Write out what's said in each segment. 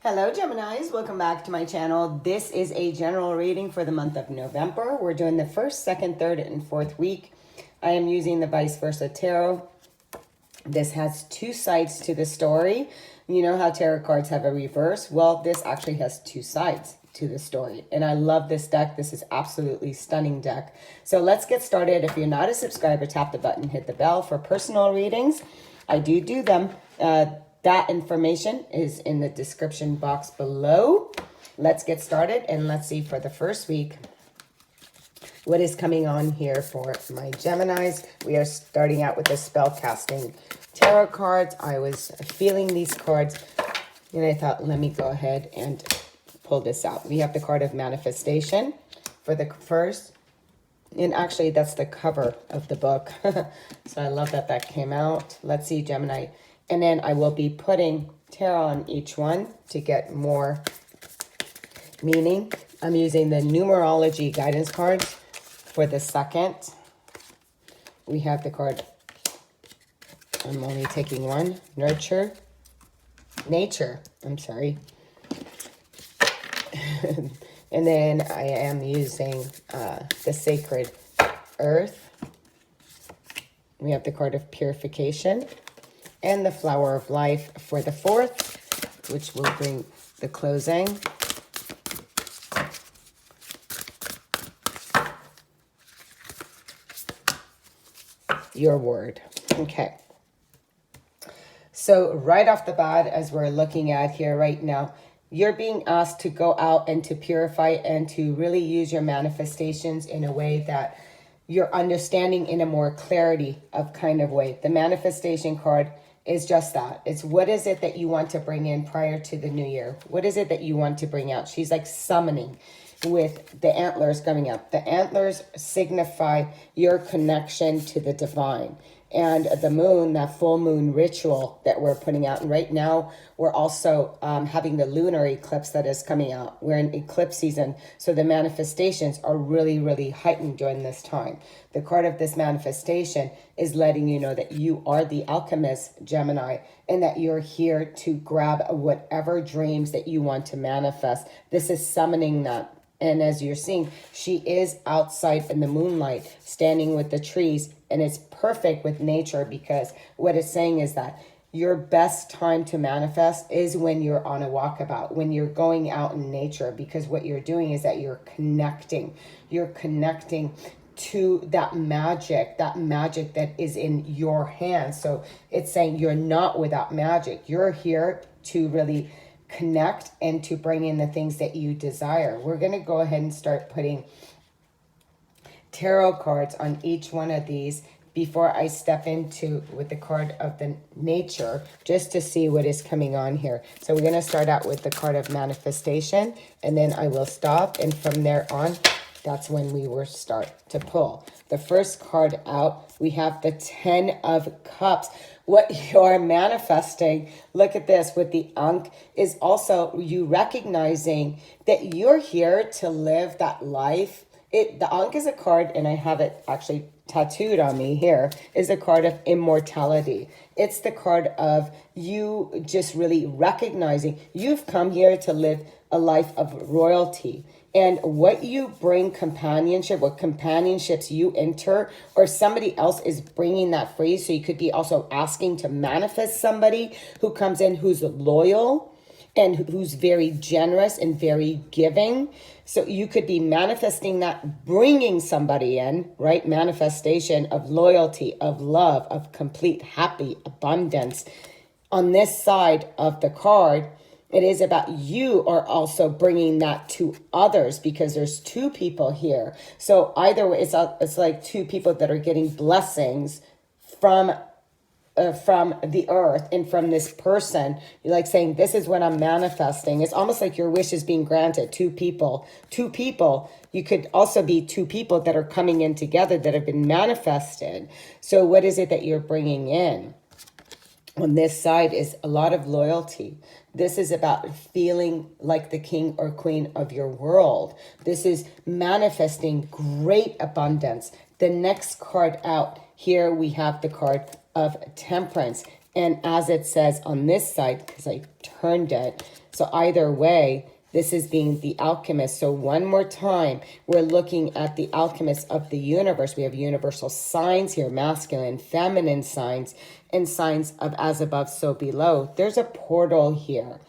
Hello Geminis, welcome back to my channel. This is a general reading for the month of November. We're doing the first, second, third, and fourth week. I am using the Vice Versa Tarot. This has two sides to the story. You know how tarot cards have a reverse? Well, this actually has two sides to the story. And I love this deck. This is absolutely stunning deck. So let's get started. If you're not a subscriber, tap the button, hit the bell for personal readings. I do them. That information is in the description box below. Let's get started and let's see for the first week what is coming on here for my Geminis. We are starting out with the spell casting tarot cards. I was feeling these cards and I thought, let me go ahead and pull this out. We have the card of manifestation for the first, and actually that's the cover of the book. So I love that that came out. Let's see, Gemini. And then I will be putting tarot on each one to get more meaning. I'm using the numerology guidance cards for the second. We have the card, I'm only taking one, nature, I'm sorry. And then I am using the sacred earth. We have the card of purification. And the flower of life for the fourth, which will bring the closing. Your word. Okay. So right off the bat, as we're looking at here right now, you're being asked to go out and to purify and to really use your manifestations in a way that you're understanding in a more clarity of kind of way. The manifestation card is just that. It's what is it that you want to bring in prior to the new year? What is it that you want to bring out? She's like summoning with the antlers coming up. The antlers signify your connection to the divine. And the moon, that full moon ritual that we're putting out. And right now, we're also having the lunar eclipse that is coming out. We're in eclipse season. So the manifestations are really, really heightened during this time. The card of this manifestation is letting you know that you are the alchemist, Gemini, and that you're here to grab whatever dreams that you want to manifest. This is summoning that. And as you're seeing, she is outside in the moonlight, standing with the trees. And it's perfect with nature because what it's saying is that your best time to manifest is when you're on a walkabout, when you're going out in nature, because what you're doing is that you're connecting. You're connecting to that magic that is in your hands. So it's saying you're not without magic. You're here to really connect and to bring in the things that you desire. We're going to go ahead and start putting tarot cards on each one of these before I step into with the card of the nature, just to see what is coming on here. So we're going to start out with the card of manifestation, and then I will stop, and from there on, that's when we will start to pull. The first card out, we have the 10 of Cups. What you're manifesting, look at this, with the Ankh, is also you recognizing that you're here to live that life. The Ankh is a card, and I have it actually tattooed on me here, is a card of immortality. It's the card of you just really recognizing you've come here to live a life of royalty. And what you bring companionship, what companionships you enter, or somebody else is bringing that for you. So you could be also asking to manifest somebody who comes in who's loyal and who's very generous and very giving. So you could be manifesting that, bringing somebody in, right? Manifestation of loyalty, of love, of complete happy abundance. On this side of the card, it is about you are also bringing that to others because there's two people here. So either way, it's like two people that are getting blessings from the earth and from this person. You're like saying, this is what I'm manifesting. It's almost like your wish is being granted. Two people. You could also be two people that are coming in together that have been manifested. So what is it that you're bringing in? On this side is a lot of loyalty. This is about feeling like the king or queen of your world. This is manifesting great abundance. The next card out, here we have the card of temperance. And as it says on this side, because I turned it, So either way, this is being the alchemist. So one more time, we're looking at the alchemist of the universe. We have universal signs here, masculine, feminine signs, and signs of as above, so below. There's a portal here.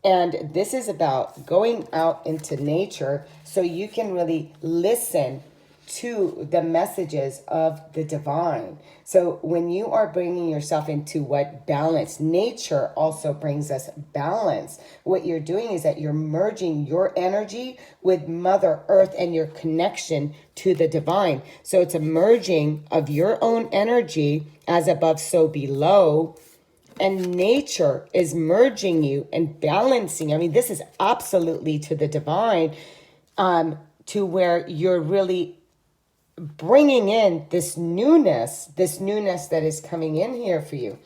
And this is about going out into nature so you can really listen to the messages of the divine. So when you are bringing yourself into what balance, nature also brings us balance. What you're doing is that you're merging your energy with Mother Earth and your connection to the divine. So it's a merging of your own energy as above, so below. And nature is merging you and balancing. I mean, this is absolutely to the divine, to where you're really bringing in this newness that is coming in here for you.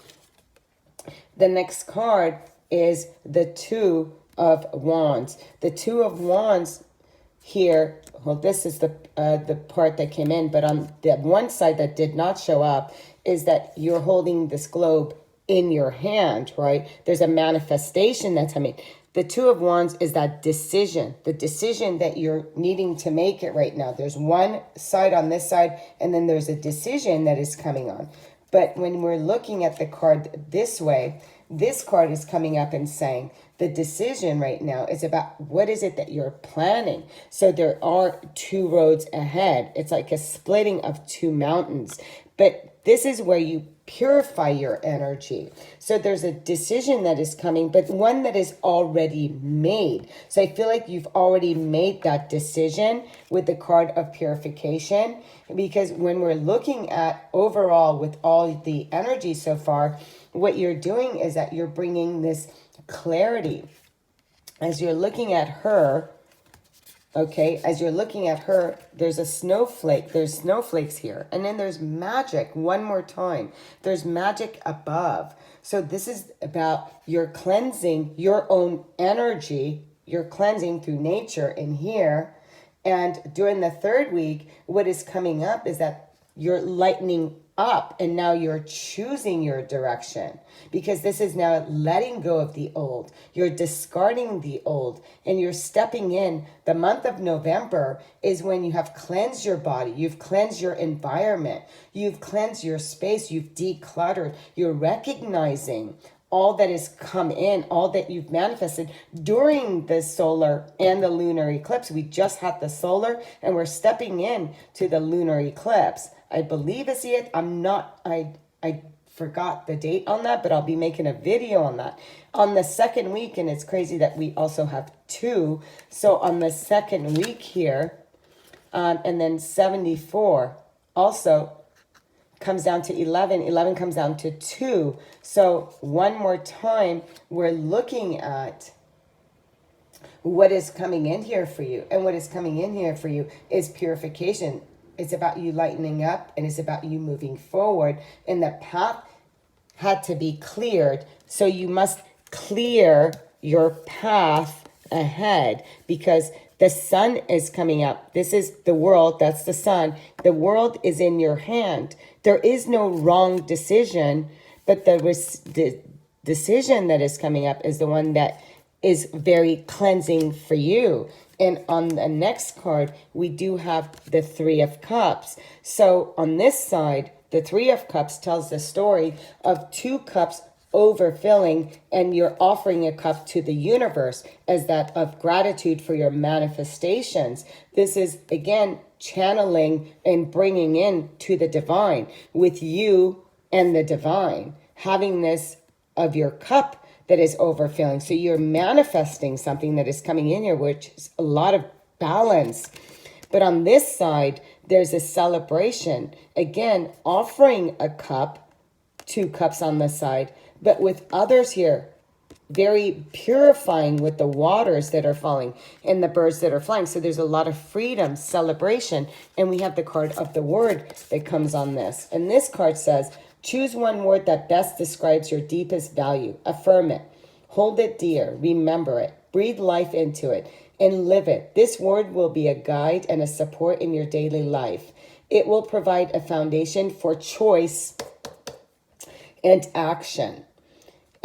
The next card is the Two of Wands. The Two of Wands here, well, this is the part that came in, but on the one side that did not show up is that you're holding this globe in your hand, right? There's a manifestation that's coming. The Two of Wands is that decision, the decision that you're needing to make it right now. There's one side on this side, and then there's a decision that is coming on. But when we're looking at the card this way, this card is coming up and saying the decision right now is about what is it that you're planning. So there are two roads ahead. It's like a splitting of two mountains. But this is where you purify your energy. So there's a decision that is coming, but one that is already made. So I feel like you've already made that decision with the card of purification, because when we're looking at overall with all the energy so far, what you're doing is that you're bringing this clarity. As you're looking at her, okay, as you're looking at her, there's a snowflake. There's snowflakes here. And then there's magic. One more time. There's magic above. So this is about you're cleansing your own energy. You're cleansing through nature in here. And during the third week, what is coming up is that you're lightening up, and now you're choosing your direction, because this is now letting go of the old. You're discarding the old, and you're stepping in. The month of November is when you have cleansed your body, you've cleansed your environment, you've cleansed your space, you've decluttered. You're recognizing all that has come in, all that you've manifested during the solar and the lunar eclipse. We just had the solar, and we're stepping in to the lunar eclipse. I believe it's it. I forgot the date on that, but I'll be making a video on that. On the second week, and it's crazy that we also have two. So on the second week here, and then 74 also comes down to 11. 11 comes down to 2. So one more time, we're looking at what is coming in here for you. And what is coming in here for you is purification. It's about you lightening up, and it's about you moving forward. And the path had to be cleared. So you must clear your path ahead, because the sun is coming up. This is the world. That's the sun. The world is in your hand. There is no wrong decision, but the decision that is coming up is the one that is very cleansing for you. And on the next card, we do have the Three of Cups. So on this side, the Three of Cups tells the story of two cups overfilling, and you're offering a cup to the universe as that of gratitude for your manifestations. This is, again, channeling and bringing in to the divine with you and the divine, having this of your cup that is overfilling. So you're manifesting something that is coming in here, which is a lot of balance. But on this side, there's a celebration. Again, offering a cup, 2 cups on the side, but with others here, very purifying with the waters that are falling and the birds that are flying. So there's a lot of freedom, celebration. And we have the card of the word that comes on this. And this card says, choose one word that best describes your deepest value. Affirm it. Hold it dear. Remember it. Breathe life into it and live it. This word will be a guide and a support in your daily life. It will provide a foundation for choice and action.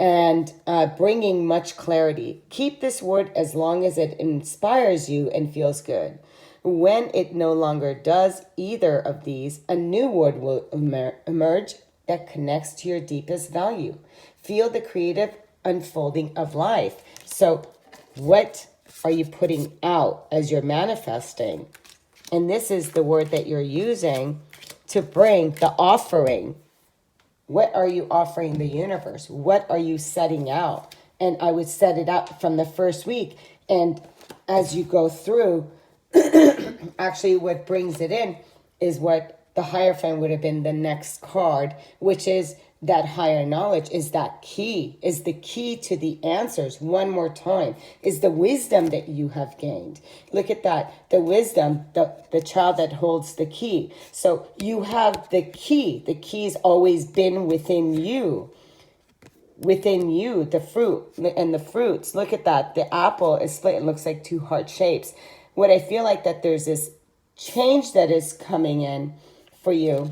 and bringing much clarity. Keep this word as long as it inspires you and feels good. When it no longer does either of these, a new word will emerge that connects to your deepest value. Feel the creative unfolding of life. So what are you putting out as you're manifesting? And this is the word that you're using to bring the offering. What are you offering the universe? What are you setting out? And I would set it out from the first week. And as you go through, actually what brings it in is what the Hierophant would have been the next card, which is that higher knowledge, is that key, is the key to the answers. One more time, is the wisdom that you have gained. Look at that, the wisdom, the child that holds the key. So you have the key. The key's always been within you. Within you, the fruit and the fruits. Look at that. The apple is split. It looks like two heart shapes. What I feel like that there's this change that is coming in for you.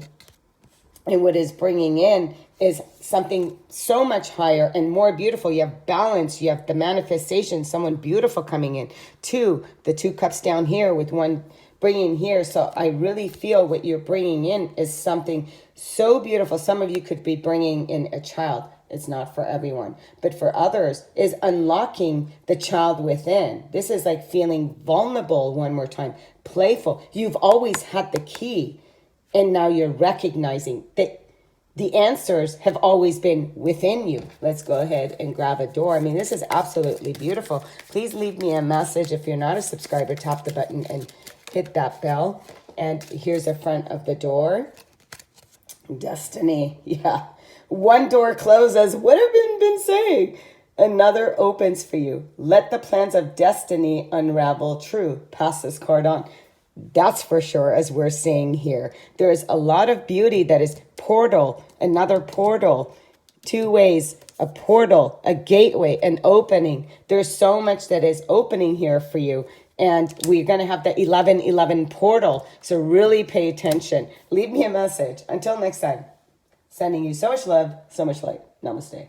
And what is bringing in is something so much higher and more beautiful. You have balance. You have the manifestation, someone beautiful coming in. Two, the two cups down here with one bringing here. So I really feel what you're bringing in is something so beautiful. Some of you could be bringing in a child. It's not for everyone, but for others is unlocking the child within. This is like feeling vulnerable one more time, playful. You've always had the key, and now you're recognizing that the answers have always been within you. Let's go ahead and grab a door. I mean, this is absolutely beautiful. Please leave me a message. If you're not a subscriber, tap the button and hit that bell. And here's the front of the door. Destiny, yeah. One door closes. What have I been saying? Another opens for you. Let the plans of destiny unravel true. Pass this card on. That's for sure, as we're seeing here. There's a lot of beauty that is portal, another portal, two ways, a portal, a gateway, an opening. There's so much that is opening here for you. And we're going to have the 1111 portal. So really pay attention. Leave me a message. Until next time. Sending you so much love, so much light. Namaste.